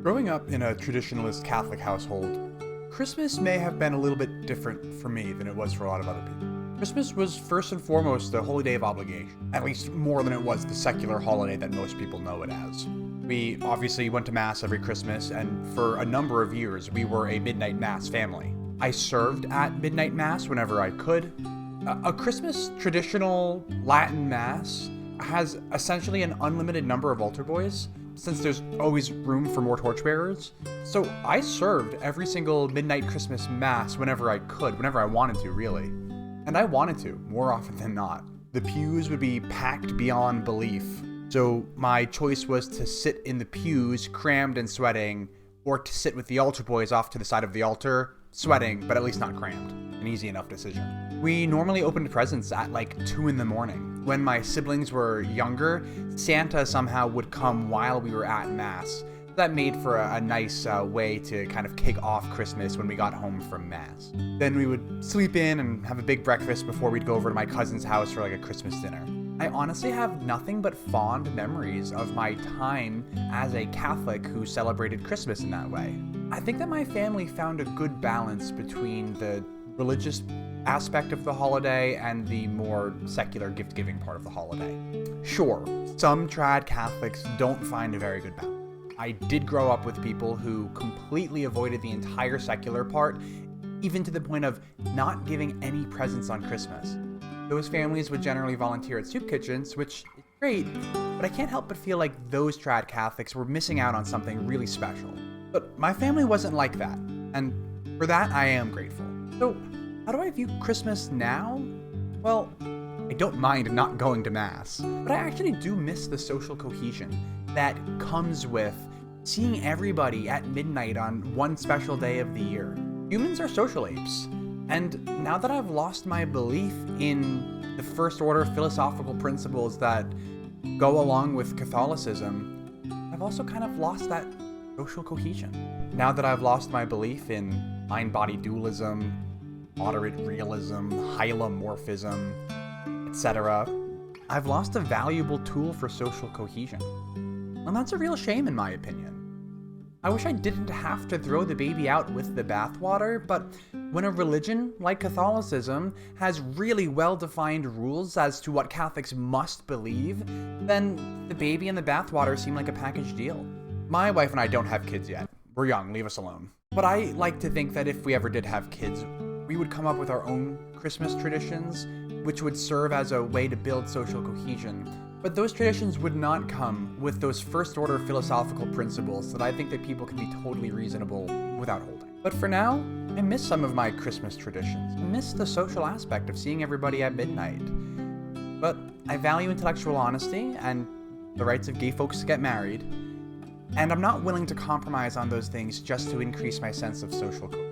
Growing up in a traditionalist Catholic household, Christmas may have been a little bit different for me than it was for a lot of other people. Christmas was first and foremost a holy day of obligation, at least more than it was the secular holiday that most people know it as. We obviously went to Mass every Christmas, and for a number of years, we were a midnight Mass family. I served at midnight Mass whenever I could. A Christmas traditional Latin Mass has essentially an unlimited number of altar boys, since there's always room for more torchbearers. So I served every single midnight Christmas Mass whenever I could, whenever I wanted to, really. And I wanted to, more often than not. The pews would be packed beyond belief, so my choice was to sit in the pews, crammed and sweating, or to sit with the altar boys off to the side of the altar, sweating, but at least not crammed. An easy enough decision. We normally opened presents at like 2 in the morning. When my siblings were younger, Santa somehow would come while we were at Mass. That made for a nice way to kind of kick off Christmas when we got home from Mass. Then we would sleep in and have a big breakfast before we'd go over to my cousin's house for like a Christmas dinner. I honestly have nothing but fond memories of my time as a Catholic who celebrated Christmas in that way. I think that my family found a good balance between the religious aspect of the holiday and the more secular gift-giving part of the holiday. Sure, some trad Catholics don't find a very good balance. I did grow up with people who completely avoided the entire secular part, even to the point of not giving any presents on Christmas. Those families would generally volunteer at soup kitchens, which is great, but I can't help but feel like those trad Catholics were missing out on something really special. But my family wasn't like that, and for that I am grateful. So, how do I view Christmas now? Well, I don't mind not going to Mass, but I actually do miss the social cohesion that comes with seeing everybody at midnight on one special day of the year. Humans are social apes, and now that I've lost my belief in the first order philosophical principles that go along with Catholicism, I've also kind of lost that social cohesion. Now that I've lost my belief in mind-body dualism, moderate realism, hylomorphism, etc., I've lost a valuable tool for social cohesion. And that's a real shame in my opinion. I wish I didn't have to throw the baby out with the bathwater, but when a religion like Catholicism has really well-defined rules as to what Catholics must believe, then the baby and the bathwater seem like a package deal. My wife and I don't have kids yet. We're young, leave us alone. But I like to think that if we ever did have kids, we would come up with our own Christmas traditions, which would serve as a way to build social cohesion. But those traditions would not come with those first-order philosophical principles that I think that people can be totally reasonable without holding. But for now, I miss some of my Christmas traditions. I miss the social aspect of seeing everybody at midnight. But I value intellectual honesty and the rights of gay folks to get married, and I'm not willing to compromise on those things just to increase my sense of social cohesion.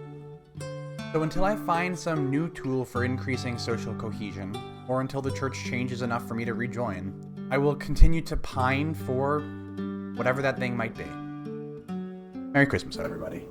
So until I find some new tool for increasing social cohesion, or until the church changes enough for me to rejoin, I will continue to pine for whatever that thing might be. Merry Christmas, everybody.